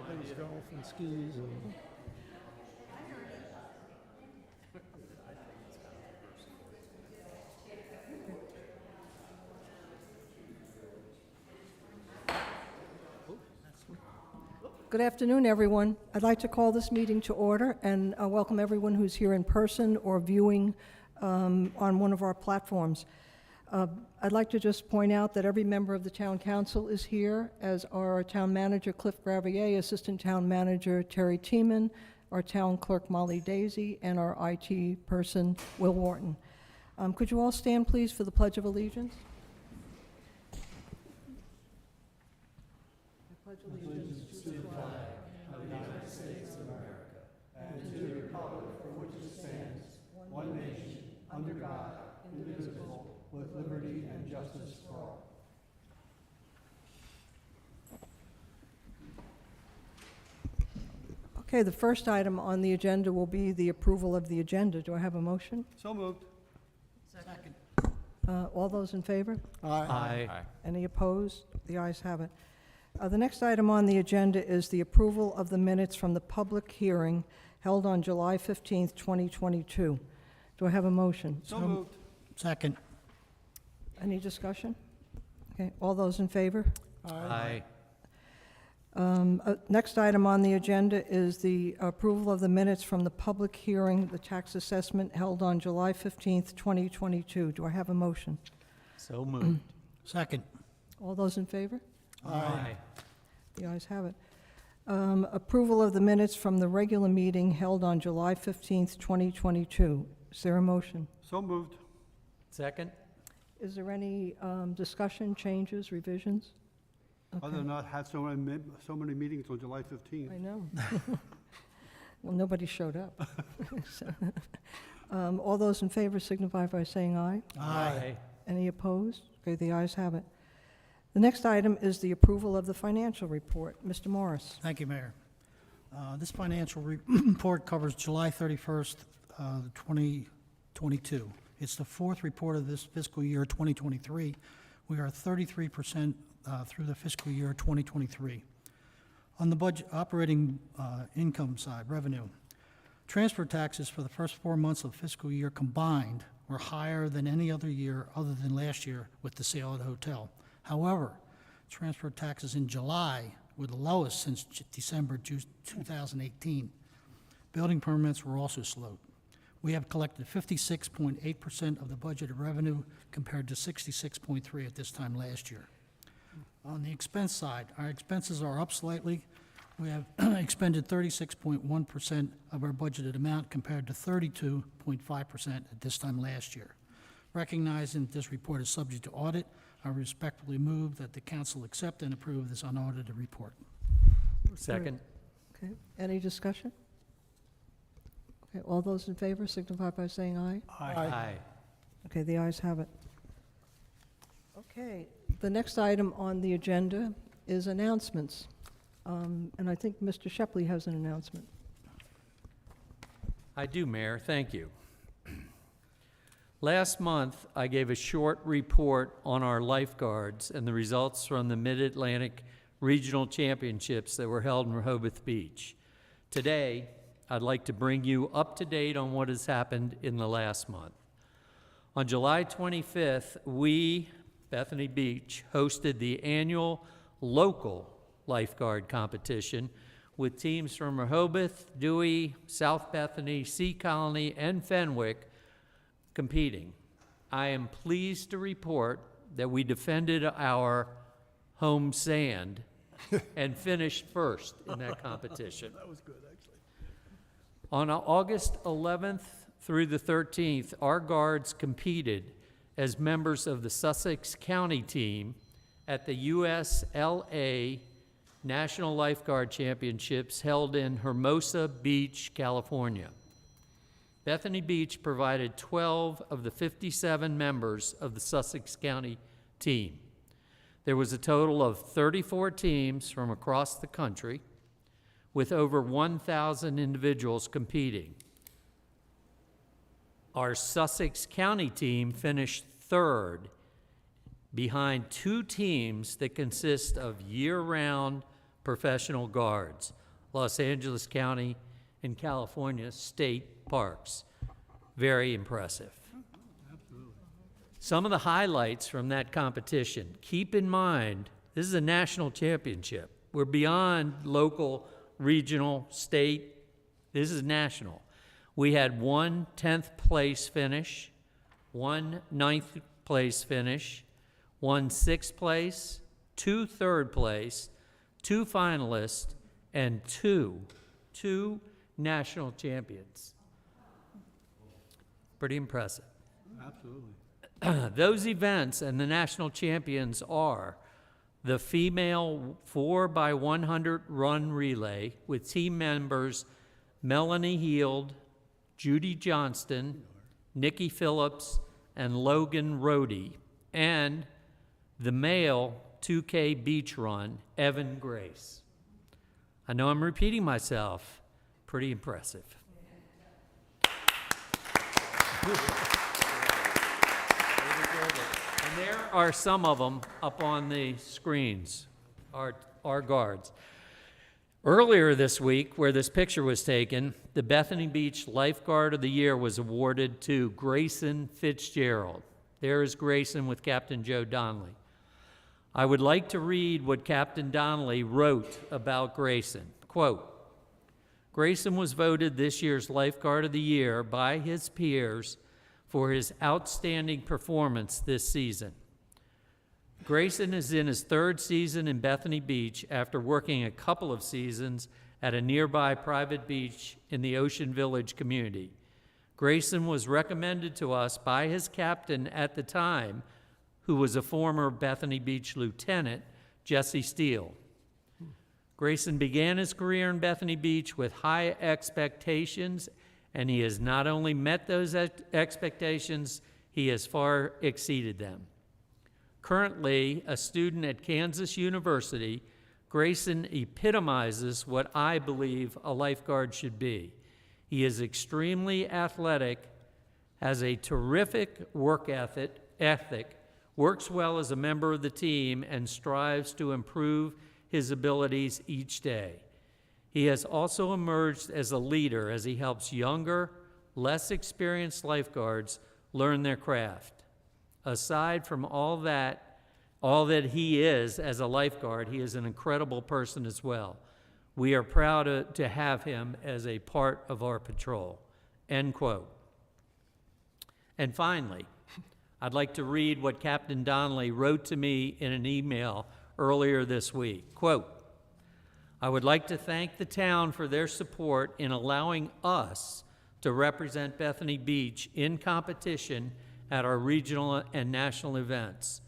Plays golf and skis and... Good afternoon, everyone. I'd like to call this meeting to order and welcome everyone who's here in person or viewing on one of our platforms. I'd like to just point out that every member of the Town Council is here, as are our Town Manager Cliff Gravier, Assistant Town Manager Terry Tiemann, our Town Clerk Molly Daisy, and our IT person Will Wharton. Could you all stand, please, for the Pledge of Allegiance? I pledge allegiance to the flag of the United States of America and to the republic for which it stands, one nation, under God, indivisible, with liberty and justice for all. Okay, the first item on the agenda will be the approval of the agenda. Do I have a motion? So moved. Second. All those in favor? Aye. Any opposed? The ayes have it. The next item on the agenda is the approval of the minutes from the public hearing held on July 15th, 2022. Do I have a motion? So moved. Second. Any discussion? Okay, all those in favor? Aye. Next item on the agenda is the approval of the minutes from the public hearing, the tax assessment held on July 15th, 2022. Do I have a motion? So moved. Second. All those in favor? Aye. The ayes have it. Approval of the minutes from the regular meeting held on July 15th, 2022. Is there a motion? So moved. Second? Is there any discussion, changes, revisions? Other Okay. than not had so many meetings on July 15th. I know. Well, nobody showed up. So, all those in favor signify by saying aye. Aye. Any opposed? Okay, the ayes have it. The next item is the approval of the financial report. Mr. Morris. Thank you, Mayor. This financial report covers July 31st, 2022. It's the fourth report of this fiscal year, 2023. We are 33% through the fiscal year 2023. On the budget operating income side, revenue, transfer taxes for the first 4 months of fiscal year combined were higher than any other year other than last year with the sale of the hotel. However, transfer taxes in July were the lowest since December 2018. Building permits were also slowed. We have collected 56.8% of the budgeted revenue compared to 66.3% at this time last year. On the expense side, our expenses are up slightly. We have expended 36.1% of our budgeted amount compared to 32.5% at this time last year. Recognizing that this report is subject to audit, I respectfully move that the council accept and approve this unaudited report. Second? Okay, any discussion? Okay, all those in favor signify by saying aye. Aye. Okay, the ayes have it. Okay, the next item on the agenda is announcements. And I think Mr. Shepley has an announcement. I do, Mayor. Thank you. Last month, I gave a short report on our lifeguards and the results from the Mid-Atlantic Regional Championships that were held in Rehoboth Beach. Today, I'd like to bring you up to date on what has happened in the last month. On July 25th, we, Bethany Beach, hosted the annual local lifeguard competition with teams from Rehoboth, Dewey, South Bethany, Sea Colony, and Fenwick competing. I am pleased to report that we defended our home sand and finished first in that competition. That was good, actually. On August 11th through the 13th, our guards competed as members of the Sussex County team at the USLA National Lifeguard Championships held in Hermosa Beach, California. Bethany Beach provided 12 of the 57 members of the Sussex County team. There was a total of 34 teams from across the country with over 1,000 individuals competing. Our Sussex County team finished third, behind two teams that consist of year-round professional guards, Los Angeles County and California State Parks. Very impressive. Some of the highlights from that competition. Keep in mind, this is a national championship. We're beyond local, regional, state. This is national. We had one 10th place finish, one 9th place finish, one 6th place, two 3rd place, two finalists, and two national champions. Pretty impressive. Absolutely. Those events and the national champions are the female 4x100 run relay with team members Melanie Heald, Judy Johnston, Nikki Phillips, and Logan Rohde, and the male 2K beach run, Evan Grace. I know I'm repeating myself. Pretty impressive. And there are some of them up on the screens, our guards. Earlier this week, where this picture was taken, the Bethany Beach Lifeguard of the Year was awarded to Grayson Fitzgerald. There is Grayson with Captain Joe Donnelly. I would like to read what Captain Donnelly wrote about Grayson. Quote, Grayson was voted this year's Lifeguard of the Year by his peers for his outstanding performance this season. Grayson is in his 3rd season in Bethany Beach after working a couple of seasons at a nearby private beach in the Ocean Village community. Grayson was recommended to us by his captain at the time, who was a former Bethany Beach lieutenant, Jesse Steele. Grayson began his career in Bethany Beach with high expectations, and he has not only met those expectations, he has far exceeded them. Currently a student at Kansas University, Grayson epitomizes what I believe a lifeguard should be. He is extremely athletic, has a terrific work ethic, works well as a member of the team, and strives to improve his abilities each day. He has also emerged as a leader as he helps younger, less experienced lifeguards learn their craft. Aside from all that he is as a lifeguard, he is an incredible person as well. We are proud to have him as a part of our patrol. End quote. And finally, I'd like to read what Captain Donnelly wrote to me in an email earlier this week. Quote, I would like to thank the town for their support in allowing us to represent Bethany Beach in competition at our regional and national events.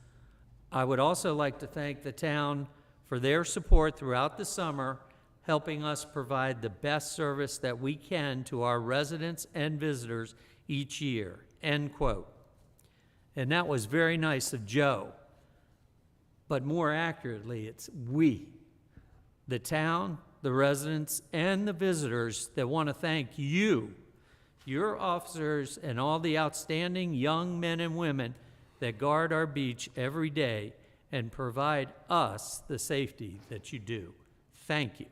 I would also like to thank the town for their support throughout the summer, helping us provide the best service that we can to our residents and visitors each year. End quote. And that was very nice of Joe. But more accurately, it's we, the town, the residents, and the visitors that want to thank you, your officers, and all the outstanding young men and women that guard our beach every day and provide us the safety that you do. Thank you.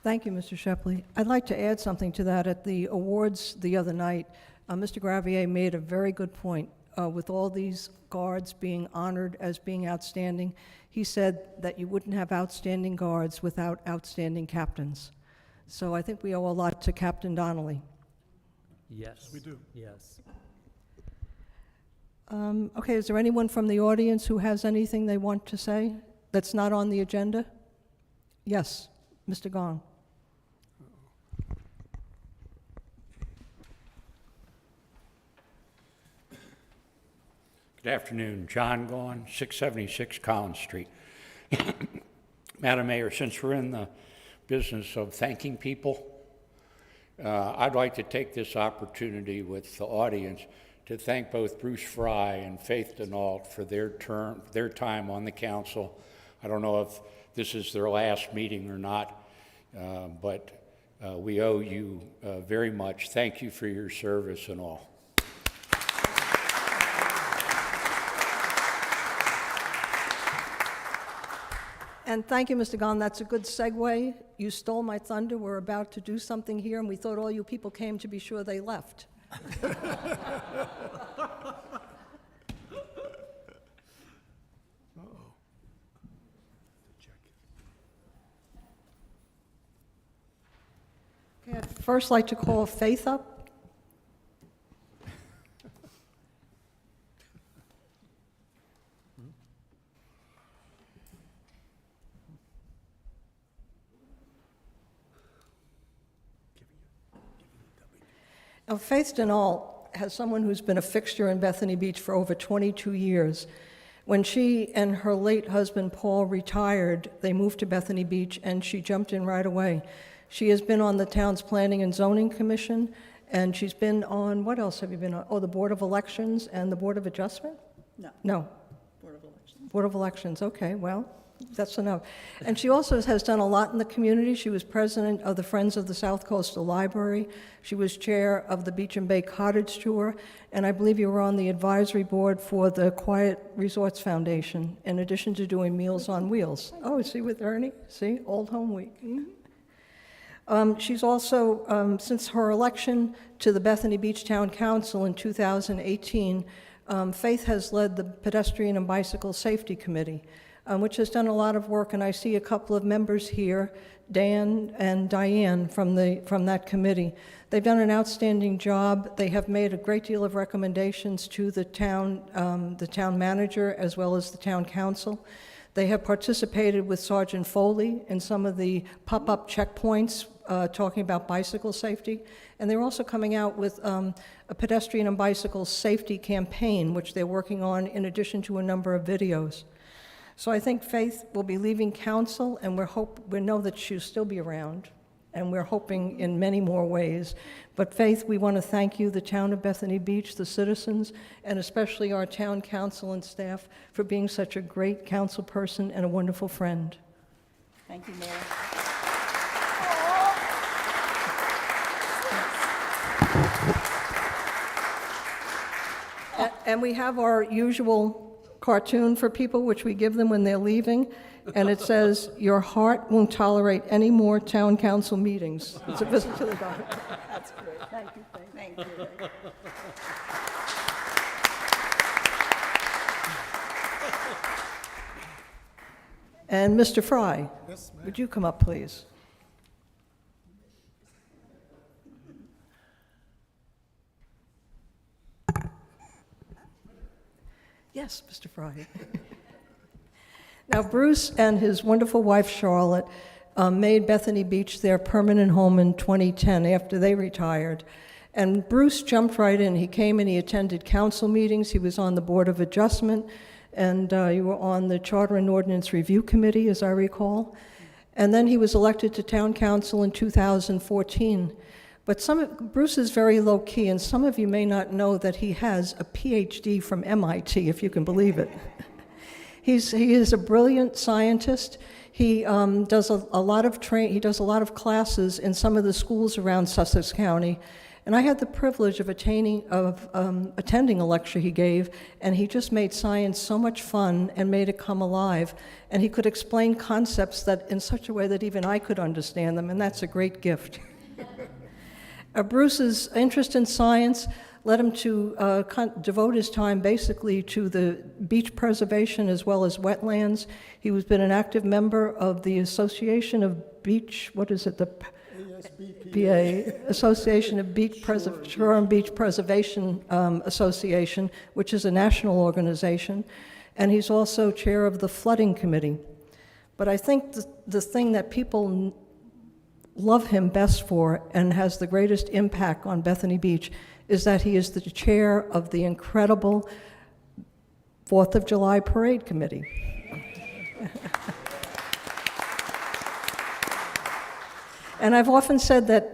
Thank you, Mr. Shepley. I'd like to add something to that. At the awards the other night, Mr. Gravier made a very good point. With all these guards being honored as being outstanding, he said that you wouldn't have outstanding guards without outstanding captains. So I think we owe a lot to Captain Donnelly. Yes. We do. Yes. Okay, is there anyone from the audience who has anything they want to say that's not on the agenda? Yes, Mr. Gong. Good afternoon. John Gahn, 676 Collins Street. Madam Mayor, since we're in the business of thanking people, I'd like to take this opportunity with the audience to thank both Bruce Fry and Faith Denault for their time on the council. I don't know if this is their last meeting or not, but We owe you very much. Thank you for your service and all. And thank you, Mr. Gahn. That's a good segue. You stole my thunder. We're about to do something here, and we thought all you people came to be sure they left. Okay, I'd first like to call Faith up. Now, Faith Denal has someone who's been a fixture in Bethany Beach for over 22 years. When she and her late husband, Paul, retired, they moved to Bethany Beach, and she jumped in right away. She has been on the town's Planning and Zoning Commission, and she's been on, what else have you been on? Oh, the Board of Elections and the Board of Adjustment? No. Board of Elections. Board of Elections, okay, well, that's enough. And she also has done a lot in the community. She was president of the Friends of the South Coastal Library. She was chair of the Beach and Bay Cottage Tour, and I believe you were on the advisory board for the Quiet Resorts Foundation, in addition to doing Meals on Wheels. Oh, see with Ernie? See, Old Home Week. She's also, since her election to the Bethany Beach Town Council in 2018, Faith has led the Pedestrian and Bicycle Safety Committee, which has done a lot of work, and I see a couple of members here, Dan and Diane from that committee. They've done an outstanding job. They have made a great deal of recommendations to the town manager as well as the town council. They have participated with Sergeant Foley in some of the pop-up checkpoints talking about bicycle safety, and they're also coming out with a pedestrian and bicycle safety campaign, which they're working on in addition to a number of videos. So I think Faith will be leaving council, and we know that she'll still be around, and we're hoping in many more ways. But Faith, we want to thank you, the town of Bethany Beach, the citizens, and especially our town council and staff for being such a great council person and a wonderful friend. Thank you, Mayor. And we have our usual cartoon for people, which we give them when they're leaving, and it says, "Your heart won't tolerate any more town council meetings." It's a visit to the doctor. That's great. Thank you, thank you. And Mr. Fry, would you come up, please? Yes, Mr. Fry. Now, Bruce and his wonderful wife, Charlotte, made Bethany Beach their permanent home in 2010 after they retired. And Bruce jumped right in. He came and he attended council meetings. He was on the Board of Adjustment, and you were on the Charter and Ordinance Review Committee, as I recall. And then he was elected to town council in 2014. But Bruce is very low-key, and some of you may not know that he has a PhD from MIT, if you can believe it. He is a brilliant scientist. He does a lot of classes in some of the schools around Sussex County, and I had the privilege of attending a lecture he gave, and he just made science so much fun and made it come alive, and he could explain concepts that in such a way that even I could understand them, and that's a great gift. Bruce's interest in science led him to devote his time basically to the beach preservation as well as wetlands. He has been an active member of the Association of Beach, what is it, the ASBPA, Association of Shore and Beach Preservation Association, which is a national organization, and he's also chair of the Flooding Committee. But I think the thing that people love him best for and has the greatest impact on Bethany Beach is that he is the chair of the incredible 4th of July Parade Committee. And I've often said that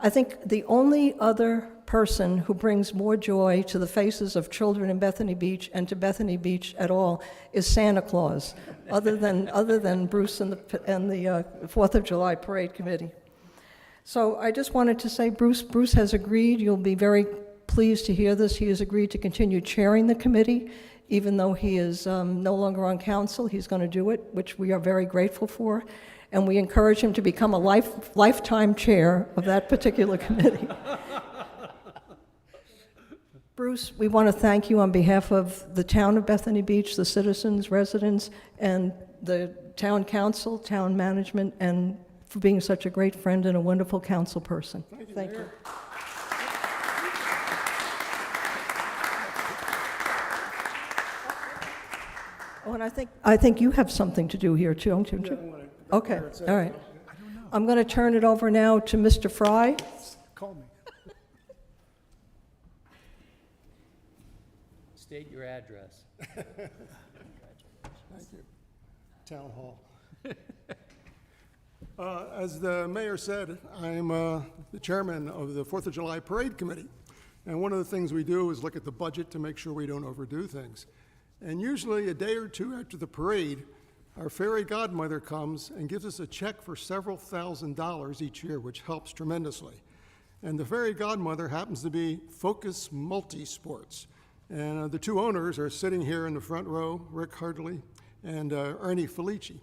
I think the only other person who brings more joy to the faces of children in Bethany Beach and to Bethany Beach at all is Santa Claus, other than Bruce and the 4th of July Parade Committee. So I just wanted to say, Bruce has agreed, you'll be very pleased to hear this, he has agreed to continue chairing the committee, even though he is no longer on council, he's going to do it, which we are very grateful for, and we encourage him to become a lifetime chair of that particular committee. Bruce, we want to thank you on behalf of the town of Bethany Beach, the citizens, residents, and the town council, town management, and for being such a great friend and a wonderful council person. Thank you. Oh, and I think you have something to do here too, don't you? Okay, all right. I'm going to turn it over now to Mr. Fry. Call me. State your address. Thank you. Town Hall. As the mayor said, I'm the chairman of the 4th of July Parade Committee. And one of the things we do is look at the budget to make sure we don't overdo things. And usually a day or two after the parade, our fairy godmother comes and gives us a check for several $1,000s each year, which helps tremendously. And the fairy godmother happens to be Focus Multisports. And the two owners are sitting here in the front row, Rick Hartley and Ernie Felici.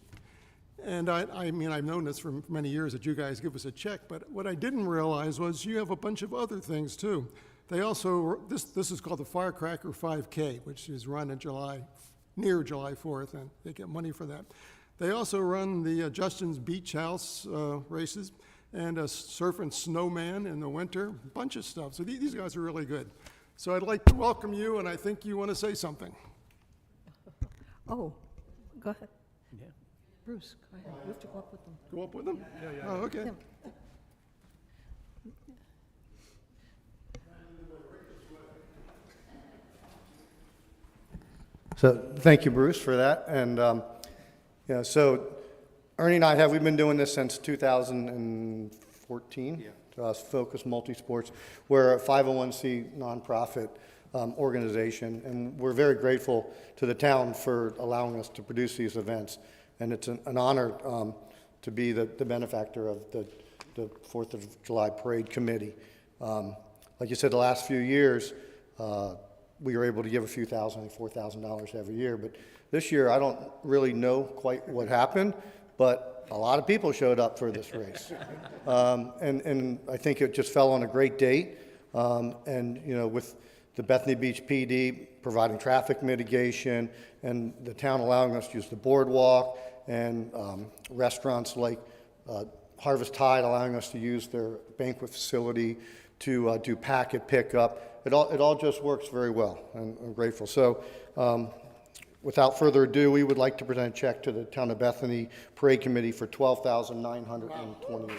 And I mean, I've known this for many years that you guys give us a check, but what I didn't realize was you have a bunch of other things too. They also, this is called the Firecracker 5K, which is run in near July 4th, and they get money for that. They also run the Justin's Beach House races and a Surf and Snowman in the winter, a bunch of stuff. So these guys are really good. So I'd like to welcome you, and I think you want to say something. Oh, go ahead. Yeah. Bruce, go ahead. You have to go up with them. Go up with them? Yeah. Oh, okay. Him. So thank you, Bruce, for that. And so Ernie and we've been doing this since 2014. Yeah. Focus Multisports. We're a 501c nonprofit organization, and we're very grateful to the town for allowing us to produce these events. And it's an honor to be the benefactor of the 4th of July Parade Committee. Like you said, the last few years, we were able to give a few thousand, $4,000 every year. But this year, I don't really know quite what happened, but a lot of people showed up for this race. And I think it just fell on a great date. And, you know, with the Bethany Beach PD providing traffic mitigation and the town allowing us to use the boardwalk and restaurants like Harvest Tide allowing us to use their banquet facility to do packet pickup. It all just works very well, and I'm grateful. So without further ado, we would like to present a check to the Town of Bethany Parade Committee for $12,920.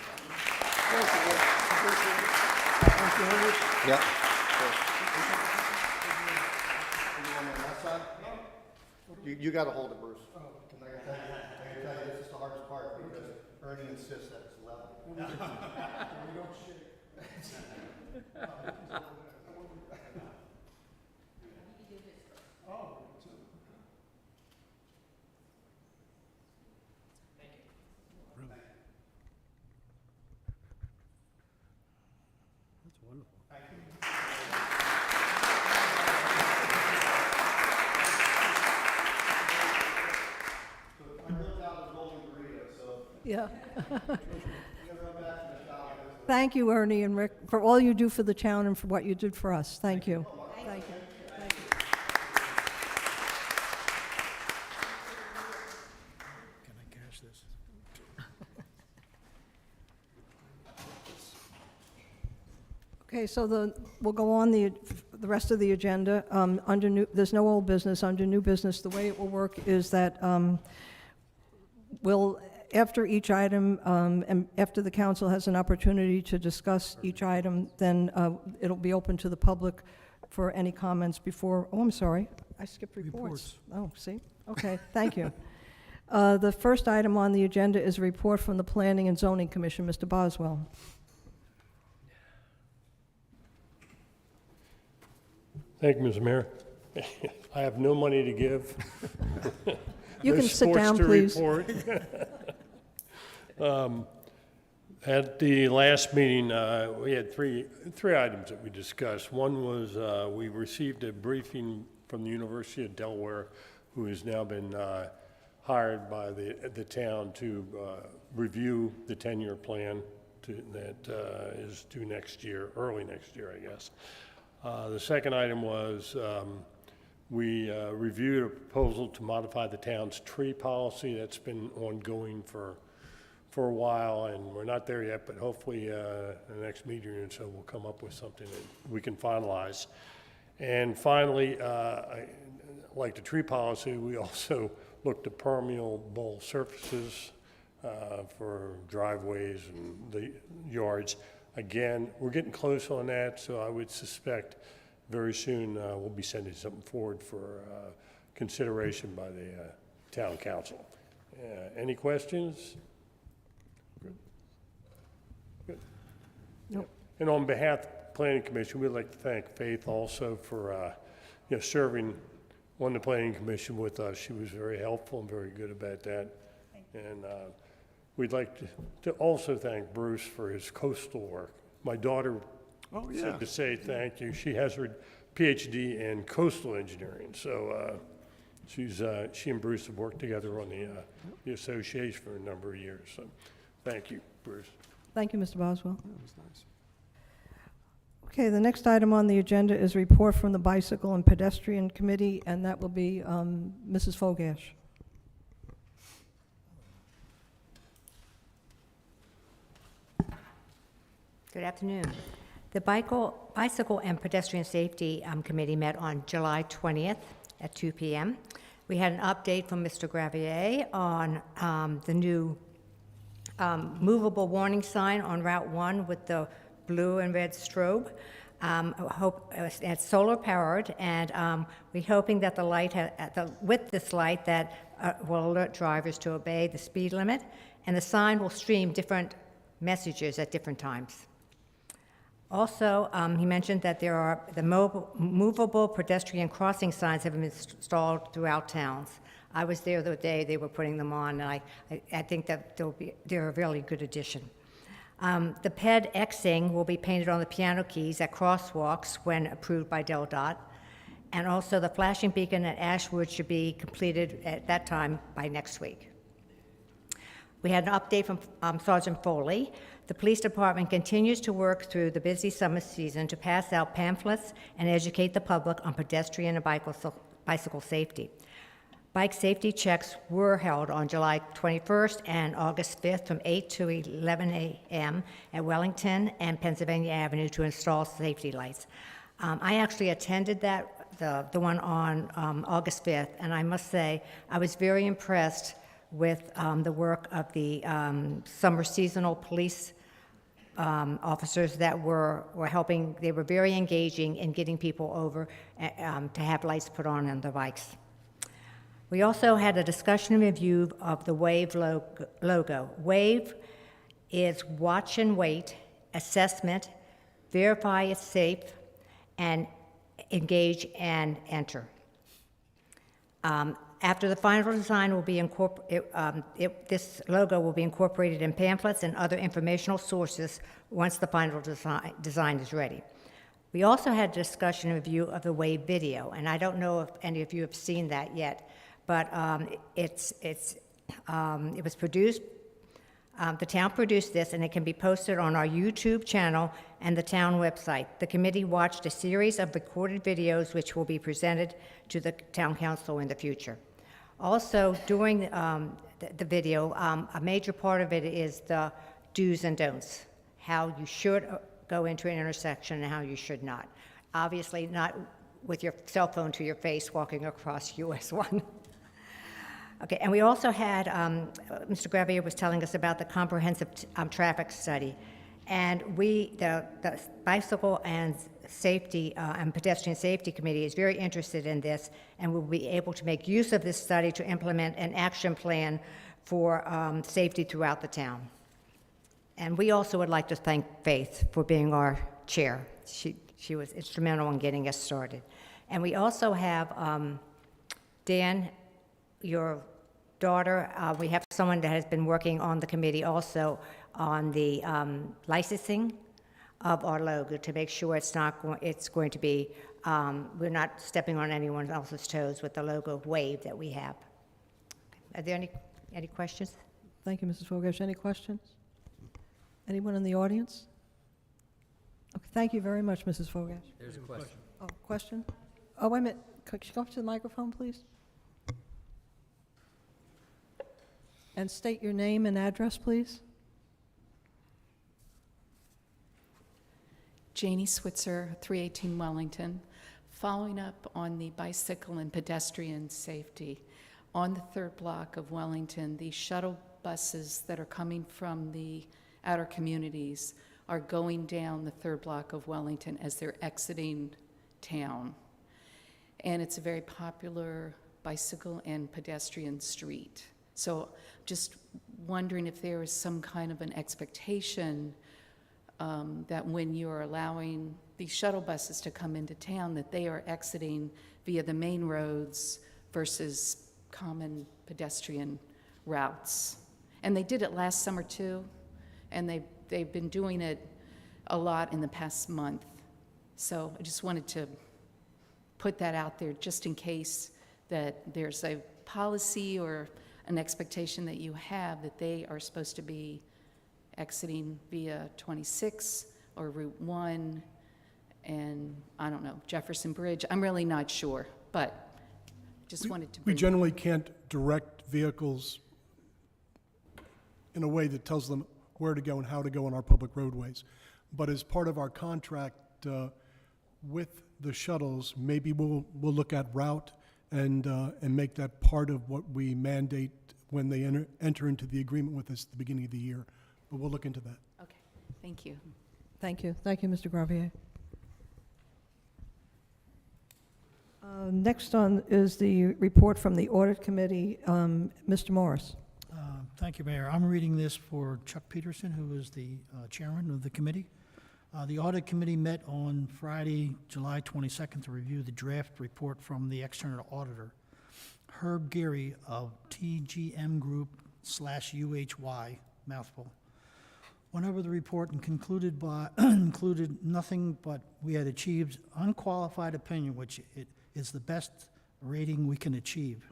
Yep. You got to hold it, Bruce. And I can tell you, this is the hardest part because Ernie insists that it's level. We don't shake. That's wonderful. Yeah. Thank you, Ernie and Rick, for all you do for the town and for what you did for us. Thank you. Thank you. Thank you. Can I cash this? Okay, so we'll go on the rest of the agenda. There's no old business. Under new business, the way it will work is that we'll, after each item, and after the council has an opportunity to discuss each item, then it'll be open to the public for any comments before, oh, I'm sorry, I skipped reports. Oh, see? Okay, thank you. The first item on the agenda is a report from the Planning and Zoning Commission. Mr. Boswell. Thank you, Mr. Mayor. I have no money to give. You No can sit down, sports to please. report. At the last meeting, we had three items that we discussed. One was we received a briefing from the University of Delaware, who has now been hired by the town to review the 10-year plan that is due next year, early next year, I guess. The second item was we reviewed a proposal to modify the town's tree policy. That's been ongoing for a while, and we're not there yet, but hopefully the next meeting or so we'll come up with something that we can finalize. And finally, like the tree policy, we also looked at permeable surfaces for driveways and the yards. Again, we're getting close on that, so I would suspect very soon we'll be sending something forward for consideration by the town council. Any questions? Good. Nope. And on behalf of the Planning Commission, we'd like to thank Faith also for serving on the Planning Commission with us. She was very helpful and very good about that. And we'd like to also thank Bruce for his coastal work. My daughter said to say thank you. She has her PhD in coastal engineering, so she and Bruce have worked together on the association for a number of years. So thank you, Bruce. Thank you, Mr. Boswell. That was nice. Okay, the next item on the agenda is a report from the Bicycle and Pedestrian Committee, and that will be Mrs. Fogash. Good afternoon. The Bicycle and Pedestrian Safety Committee met on July 20th at 2 p.m. We had an update from Mr. Gravier on the new movable warning sign on Route 1 with the blue and red strobe. It's solar powered, and we're hoping that the light, with this light, that will alert drivers to obey the speed limit, and the sign will stream different messages at different times. Also, he mentioned that there are the movable pedestrian crossing signs have been installed throughout towns. I was there the day they were putting them on, and I think that they're a really good addition. The PED Xing will be painted on the piano keys at crosswalks when approved by DelDOT, and also the flashing beacon at Ashwood should be completed at that time by next week. We had an update from Sergeant Foley. The police department continues to work through the busy summer season to pass out pamphlets and educate the public on pedestrian and bicycle safety. Bike safety checks were held on July 21st and August 5th from 8 to 11 a.m. at Wellington and Pennsylvania Avenue to install safety lights. I actually attended the one on August 5th, and I must say I was very impressed with the work of the summer seasonal police officers that were helping. They were very engaging in getting people over to have lights put on their bikes. We also had a discussion and review of the WAVE logo. WAVE is watch and wait, assessment, verify it's safe, and engage and enter. After the final design will be this logo will be incorporated in pamphlets and other informational sources once the final design is ready. We also had a discussion and review of the WAVE video, and I don't know if any of you have seen that yet, but it was produced. The town produced this, and it can be posted on our YouTube channel and the town website. The committee watched a series of recorded videos which will be presented to the town council in the future. Also, during the video, a major part of it is the do's and don'ts, how you should go into an intersection and how you should not. Obviously, not with your cell phone to your face walking across US 1. Okay, and we also had, Mr. Gravier was telling us about the comprehensive traffic study. And the Bicycle and Safety and Pedestrian Safety Committee is very interested in this, and will be able to make use of this study to implement an action plan for safety throughout the town. And we also would like to thank Faith for being our chair. She was instrumental in getting us started. And we also have Dan, your daughter, we have someone that has been working on the committee also on the licensing of our logo to make sure it's going to be, we're not stepping on anyone else's toes with the logo wave that we have. Are there any questions? Thank you, Mrs. Fogash. Any questions? Anyone in the audience? Okay, thank you very much, Mrs. Fogash. There's a question. Oh, question? Oh, wait a minute. Could you go up to the microphone, please? And state your name and address, please. Janie Switzer, 318 Wellington. Following up on the bicycle and pedestrian safety, on the third block of Wellington, the shuttle buses that are coming from the outer communities are going down the third block of Wellington as they're exiting town. And it's a very popular bicycle and pedestrian street. So just wondering if there is some kind of an expectation that when you're allowing these shuttle buses to come into town, that they are exiting via the main roads versus common pedestrian routes. And they did it last summer too, and they've been doing it a lot in the past month. So I just wanted to put that out there just in case that there's a policy or an expectation that you have that they are supposed to be exiting via 26 or Route 1 and, I don't know, Jefferson Bridge. I'm really not sure, but just wanted to We bring. generally can't direct vehicles in a way that tells them where to go and how to go on our public roadways. But as part of our contract with the shuttles, maybe we'll look at route and make that part of what we mandate when they enter into the agreement with us at the beginning of the year. But we'll look into that. Okay, thank you. Thank you. Thank you, Mr. Gravier. Next on is the report from the Audit Committee. Mr. Morris. Thank you, Mayor. I'm reading this for Chuck Peterson, who is the chairman of the committee. The Audit Committee met on Friday, July 22nd, to review the draft report from the external auditor, Herb Geary of TGM Group/UHY, mouthful. Went over the report and concluded included nothing but we had achieved unqualified opinion, which it is the best rating we can achieve.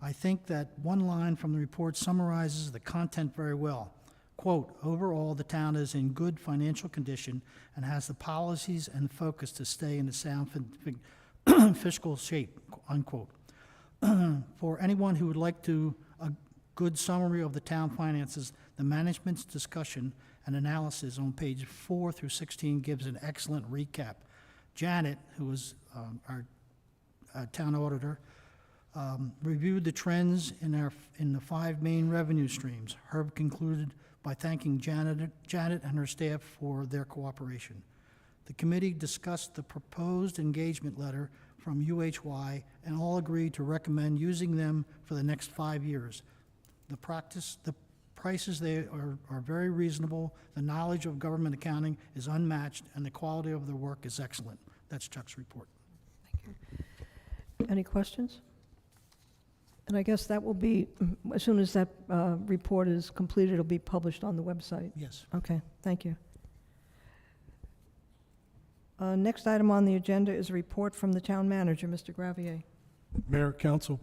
I think that one line from the report summarizes the content very well. Quote, overall, the town is in good financial condition and has the policies and focus to stay in a sound fiscal shape, unquote. For anyone who would like a good summary of the town finances, the management's discussion and analysis on page 4 through 16 gives an excellent recap. Janet, who was our town auditor, reviewed the trends in the 5 main revenue streams. Herb concluded by thanking Janet and her staff for their cooperation. The committee discussed the proposed engagement letter from UHY and all agreed to recommend using them for the next 5 years. The prices they are very reasonable, the knowledge of government accounting is unmatched, and the quality of their work is excellent. That's Chuck's report. Any questions? And I guess that will be, as soon as that report is completed, it'll be published on the website. Yes. Okay, thank you. Next item on the agenda is a report from the town manager, Mr. Gravier. Mayor, council,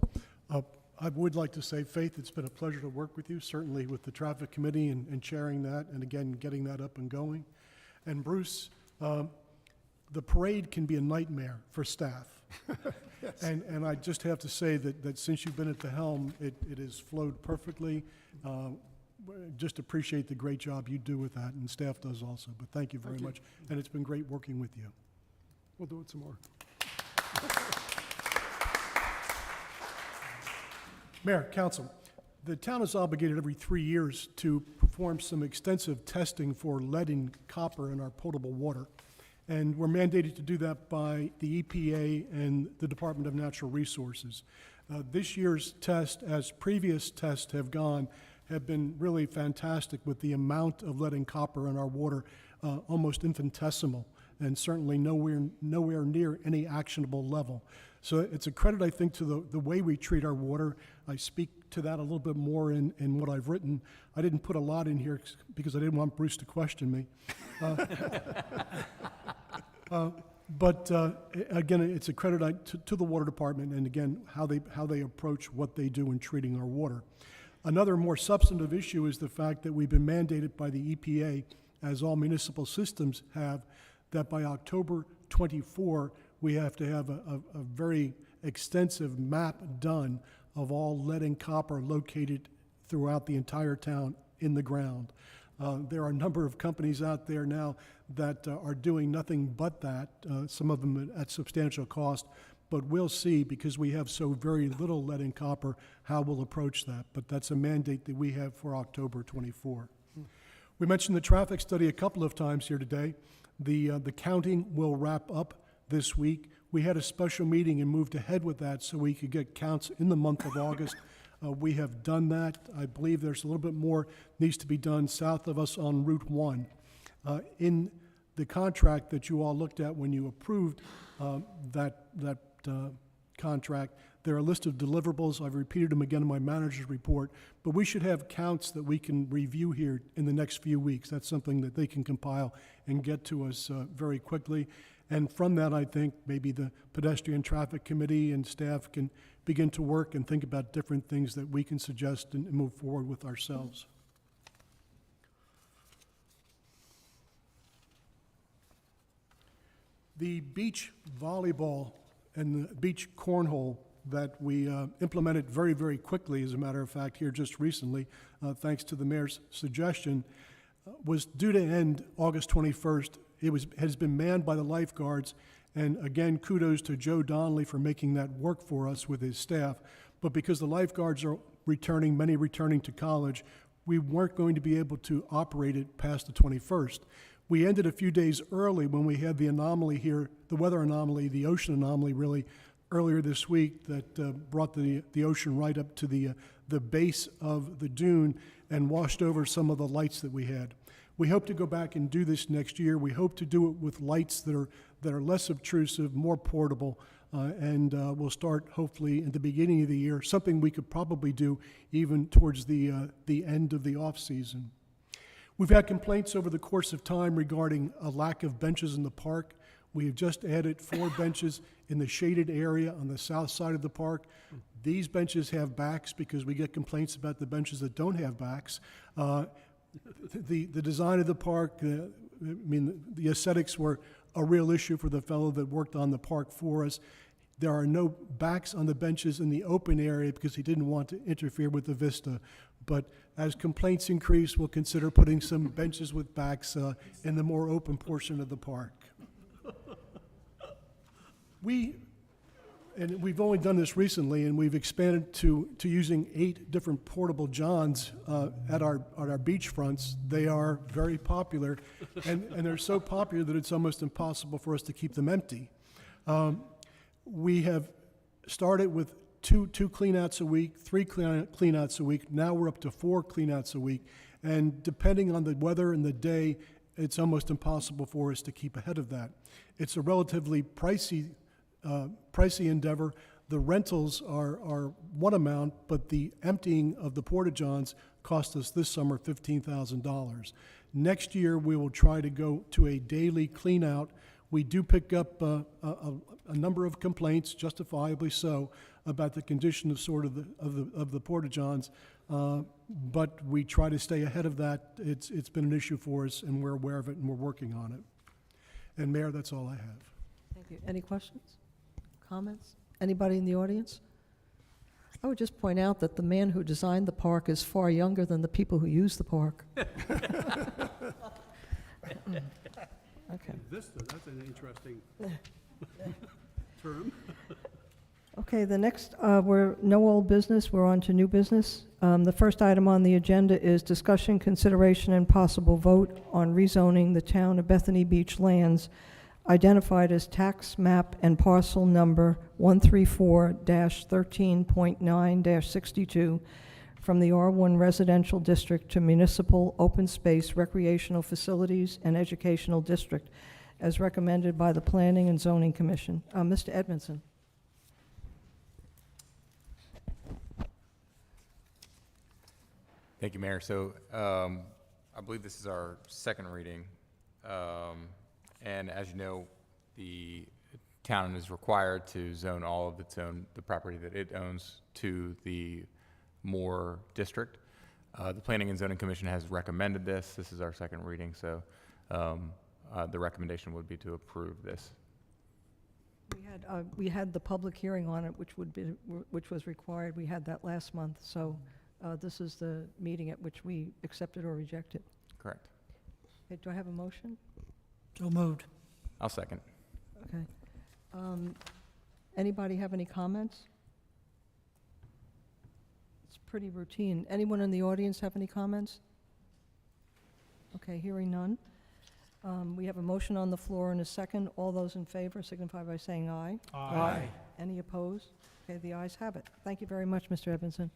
I would like to say, Faith, it's been a pleasure to work with you, certainly with the traffic committee and chairing that, and again, getting that up and going. And Bruce, the parade can be a nightmare for staff. Yes. And I just have to say that since you've been at the helm, it has flowed perfectly. Just appreciate the great job you do with that, and staff does also. But thank you very much, and it's been great working with you. We'll do it some more. Mayor, council, the town is obligated every 3 years to perform some extensive testing for lead and copper in our potable water. And we're mandated to do that by the EPA and the Department of Natural Resources. This year's test, as previous tests have gone, have been really fantastic with the amount of lead and copper in our water, almost infinitesimal, and certainly nowhere near any actionable level. So it's a credit, I think, to the way we treat our water. I speak to that a little bit more in what I've written. I didn't put a lot in here because I didn't want Bruce to question me. But again, it's a credit to the water department, and again, how they approach what they do in treating our water. Another more substantive issue is the fact that we've been mandated by the EPA, as all municipal systems have, that by October 24, we have to have a very extensive map done of all lead and copper located throughout the entire town in the ground. There are a number of companies out there now that are doing nothing but that, some of them at substantial cost, but we'll see, because we have so very little lead and copper, how we'll approach that. But that's a mandate that we have for October 24. We mentioned the traffic study a couple of times here today. The counting will wrap up this week. We had a special meeting and moved ahead with that so we could get counts in the month of August. We have done that. I believe there's a little bit more needs to be done south of us on Route 1. In the contract that you all looked at when you approved that contract, there are a list of deliverables. I've repeated them again in my manager's report, but we should have counts that we can review here in the next few weeks. That's something that they can compile and get to us very quickly. And from that, I think maybe the Pedestrian Traffic Committee and staff can begin to work and think about different things that we can suggest and move forward with ourselves. The beach volleyball and the beach cornhole that we implemented very, very quickly, as a matter of fact, here just recently, thanks to the mayor's suggestion, was due to end August 21st. It has been manned by the lifeguards, and again, kudos to Joe Donnelly for making that work for us with his staff. But because the lifeguards are returning, many returning to college, we weren't going to be able to operate it past the 21st. We ended a few days early when we had the anomaly here, the weather anomaly, the ocean anomaly really, earlier this week that brought the ocean right up to the base of the dune and washed over some of the lights that we had. We hope to go back and do this next year. We hope to do it with lights that are less obtrusive, more portable, and we'll start hopefully at the beginning of the year, something we could probably do even towards the end of the off-season. We've had complaints over the course of time regarding a lack of benches in the park. We have just added 4 benches in the shaded area on the south side of the park. These benches have backs because we get complaints about the benches that don't have backs. The design of the park, the aesthetics were a real issue for the fellow that worked on the park for us. There are no backs on the benches in the open area because he didn't want to interfere with the vista. But as complaints increase, we'll consider putting some benches with backs in the more open portion of the park. We've only done this recently, and we've expanded to using 8 different portable johns at our beach fronts. They are very popular, and they're so popular that it's almost impossible for us to keep them empty. We have started with two cleanouts a week, 3 cleanouts a week. Now we're up to 4 cleanouts a week, and depending on the weather and the day, it's almost impossible for us to keep ahead of that. It's a relatively pricey endeavor. The rentals are one amount, but the emptying of the porta-johns cost us this summer $15,000. Next year, we will try to go to a daily clean-out. We do pick up a number of complaints, justifiably so, about the condition of the porta-johns, but we try to stay ahead of that. It's been an issue for us, and we're aware of it, and we're working on it. And Mayor, that's all I have. Thank you. Any questions? Comments? Anybody in the audience? I would just point out that the man who designed the park is far younger than the people who use the park. Okay. Vista, that's an interesting term. Okay, the next, we're no old business, we're on to new business. The first item on the agenda is discussion, consideration, and possible vote on rezoning the town of Bethany Beach lands identified as tax map and parcel number 134-13.9-62 from the R1 residential district to municipal open space recreational facilities and educational district as recommended by the Planning and Zoning Commission. Mr. Edmondson. Thank you, Mayor. So I believe this is our second reading. And as you know, the town is required to zone all of the property that it owns to the Moore District. The Planning and Zoning Commission has recommended this. This is our second reading, so the recommendation would be to approve this. We had the public hearing on it, which was required. We had that last month, so this is the meeting at which we accept it or reject it. Correct. Okay, do I have a motion? So moved. I'll second. Okay. Anybody have any comments? It's pretty routine. Anyone in the audience have any comments? Okay, hearing none. We have a motion on the floor and a second. All those in favor signify by saying aye. Aye. Any opposed? Okay, the ayes have it. Thank you very much, Mr. Edmondson.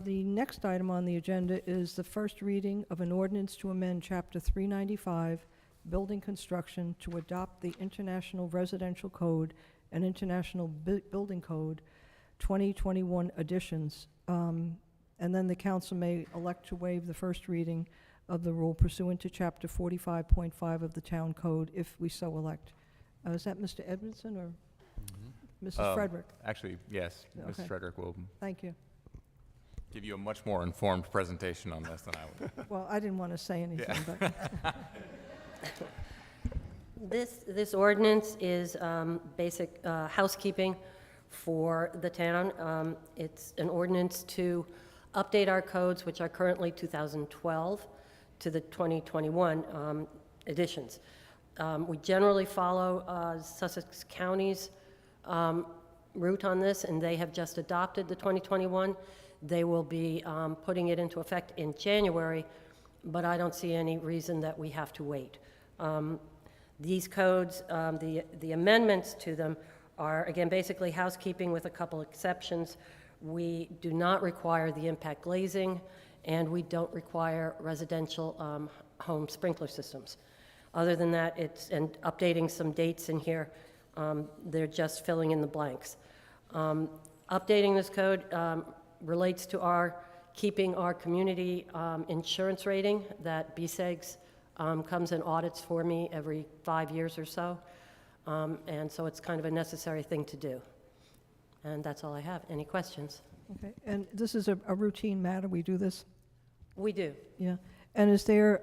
The next item on the agenda is the first reading of an ordinance to amend Chapter 395, Building Construction, to adopt the International Residential Code and International Building Code 2021 additions. And then the council may elect to waive the first reading of the rule pursuant to Chapter 45.5 of the Town Code, if we so elect. Is that Mr. Edmondson or Mrs. Frederick? Actually, yes, Okay. Mrs. Frederick will Thank you. give you a much more informed presentation on this than I would. Well, I didn't want to say anything, but This ordinance is basic housekeeping for the town. It's an ordinance to update our codes, which are currently 2012, to the 2021 editions. We generally follow Sussex County's route on this, and they have just adopted the 2021. They will be putting it into effect in January, but I don't see any reason that we have to wait. These codes, the amendments to them are, again, basically housekeeping with a couple exceptions. We do not require the impact glazing, and we don't require residential home sprinkler systems. Other than that, and updating some dates in here, they're just filling in the blanks. Updating this code relates to keeping our community insurance rating that BSEGS comes and audits for me every 5 years or so. And so it's kind of a necessary thing to do. And that's all I have. Any questions? okay. And this is a routine matter. We do this? We do. Yeah. And is there,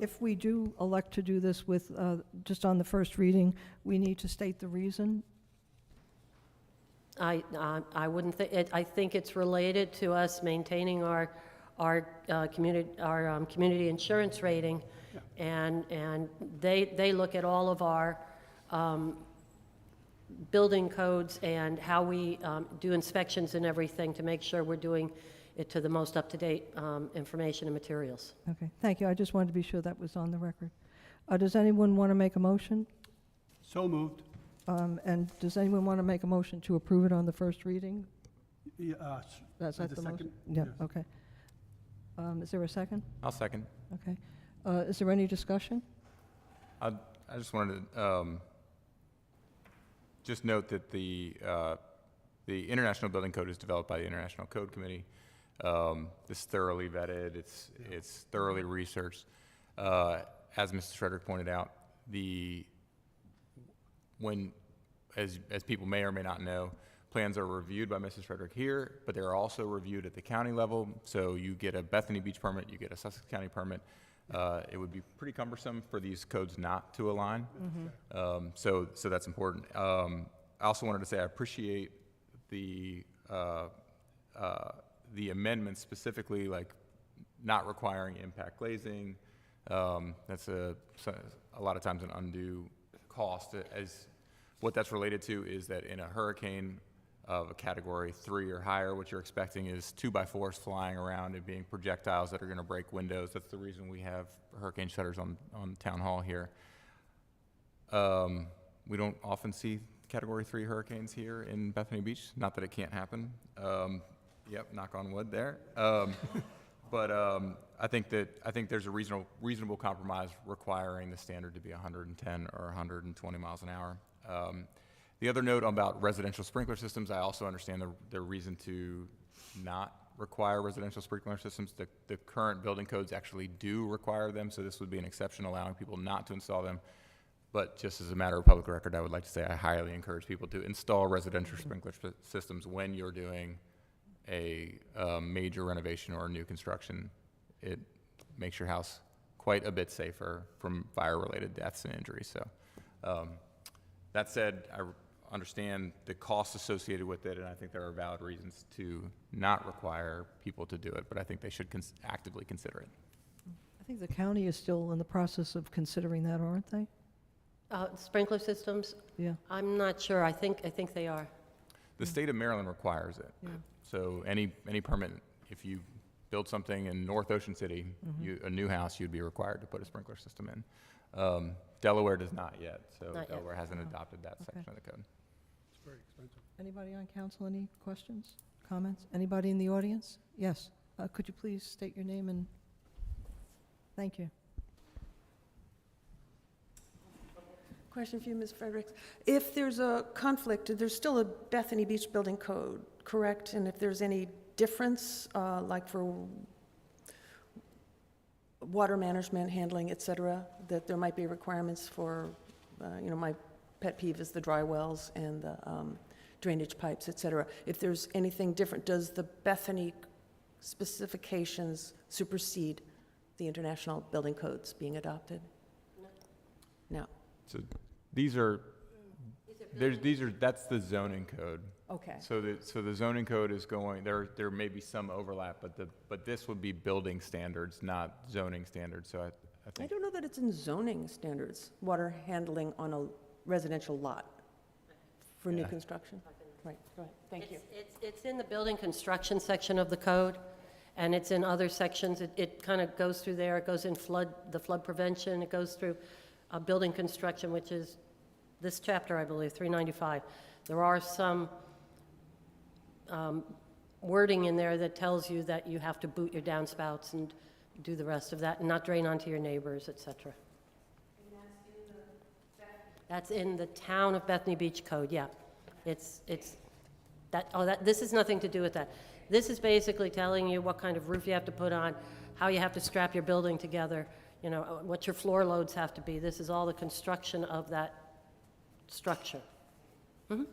if we do elect to do this with, just on the first reading, we need to state the reason? I wouldn't think, I think it's related to us maintaining our community insurance rating. And they look at all of our building codes and how we do inspections and everything to make sure we're doing it to the most up-to-date information and materials. Okay, thank you. I just wanted to be sure that was on the record. Does anyone want to make a motion? So moved. And does anyone want to make a motion to approve it on the first reading? That's the the motion? second? Yeah, Yes. okay. Is there a second? I'll second. Okay. Is there any discussion? I just wanted to just note that the International Building Code is developed by the International Code Committee. It's thoroughly vetted. It's thoroughly researched. As Mrs. Frederick pointed out, as people may or may not know, plans are reviewed by Mrs. Frederick here, but they're also reviewed at the county level. So you get a Bethany Beach permit, you get a Sussex County permit. It would be pretty cumbersome for these codes not to align. So that's important. I also wanted to say I appreciate the amendments, specifically like not requiring impact glazing. That's a lot of times an undue cost. As what that's related to is that in a hurricane of a category 3 or higher, what you're expecting is 2x4s flying around and being projectiles that are going to break windows. That's the reason we have hurricane shutters on Town Hall here. We don't often see category 3 hurricanes here in Bethany Beach. Not that it can't happen. Yep, knock on wood there. But I think there's a reasonable compromise requiring the standard to be 110 or 120 miles an hour. The other note about residential sprinkler systems, I also understand the reason not require residential sprinkler systems. The current building codes actually do require them, so this would be an exception allowing people not to install them. But just as a matter of public record, I would like to say I highly encourage people to install residential sprinkler systems when you're doing a major renovation or new construction. It makes your house quite a bit safer from fire-related deaths and injuries. So that said, I understand the costs associated with it, and I think there are valid reasons to not require people to do it, but I think they should actively consider it. I think the county is still in the process of considering that, aren't they? Sprinkler systems, Yeah. I'm not sure. I think they are. The state of Maryland requires it. Yeah. So any permit, if you build something in North Ocean City, a new house, you'd be required to put a sprinkler system in. Delaware does not yet, so Not yet. Delaware hasn't adopted that Okay. section of the code. It's very expensive. Anybody on council, any questions, comments? Anybody in the audience? Yes. Could you please state your name and, thank you. Question for you, Ms. Fredericks. If there's a conflict, there's still a Bethany Beach building code, correct? And if there's any difference, like for water management, handling, et cetera, that there might be requirements for, my pet peeve is the dry wells and the drainage pipes, et cetera. If there's anything different, does the Bethany specifications supersede the international building codes being adopted? No. So that's the zoning code. Okay. So the zoning code is going, there may be some overlap, but this would be building standards, not zoning standards, so I I think. don't know that it's in zoning standards, water handling on a residential lot for new Yeah. construction. Right, go ahead, thank you. It's in the building construction section of the code, and it's in other sections. It kind of goes through there. It goes in the flood prevention. It goes through building construction, which is this chapter, I believe, 395. There are some wording in there that tells you that you have to boot your downspouts and do the rest of that, and not drain onto your neighbors, et cetera. That's in the town of Bethany Beach code, yeah. It's this has nothing to do with that. This is basically telling you what kind of roof you have to put on, how you have to strap your building together, what your floor loads have to be. This is all the construction of that structure. We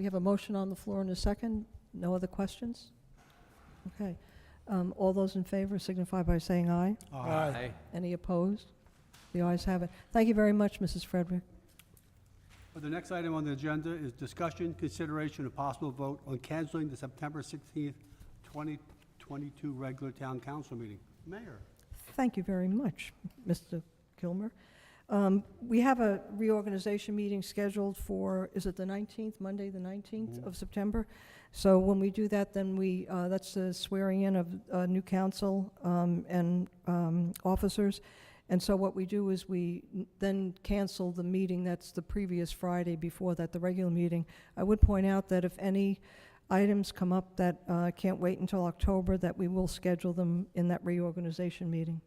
have a motion on the floor in a second. No other questions? Okay. All those in favor signify by saying aye. Aye. Any opposed? The ayes have it. Thank you very much, Mrs. Frederick. The next item on the agenda is discussion, consideration, and possible vote on canceling the September 16th, 2022 regular town council meeting. Mayor. Thank you very much, Mr. Kilmer. We have a reorganization meeting scheduled for, is it the 19th, Monday, the 19th of September? So when we do that, then that's the swearing in of new council and officers. And so what we do is we then cancel the meeting that's the previous Friday before that, the regular meeting. I would point out that if any items come up that can't wait until October, that we will schedule them in that reorganization meeting.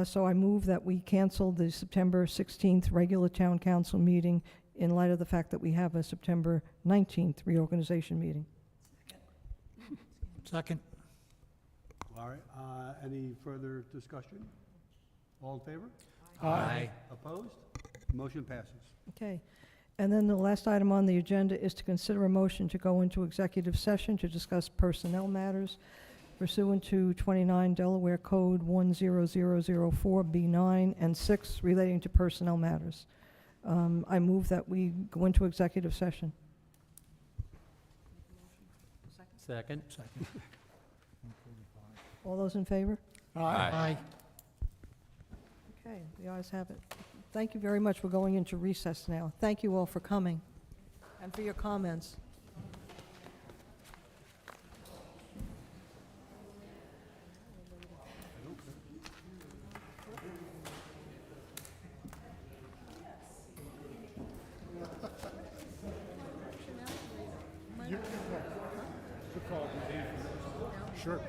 So I move that we cancel the September 16th regular town council meeting in light of the fact that we have a September 19th reorganization meeting. Second. All right, any further discussion? All in favor? Aye. Opposed? Motion passes. Okay. And then the last item on the agenda is to consider a motion to go into executive session to discuss personnel matters pursuant to 29 Delaware Code 10004B9 and 6 relating to personnel matters. I move that we go into executive session. Second? All those in favor? Aye. Okay, the ayes have it. Thank you very much. We're going into recess now. Thank you all for coming and for your comments. Sure.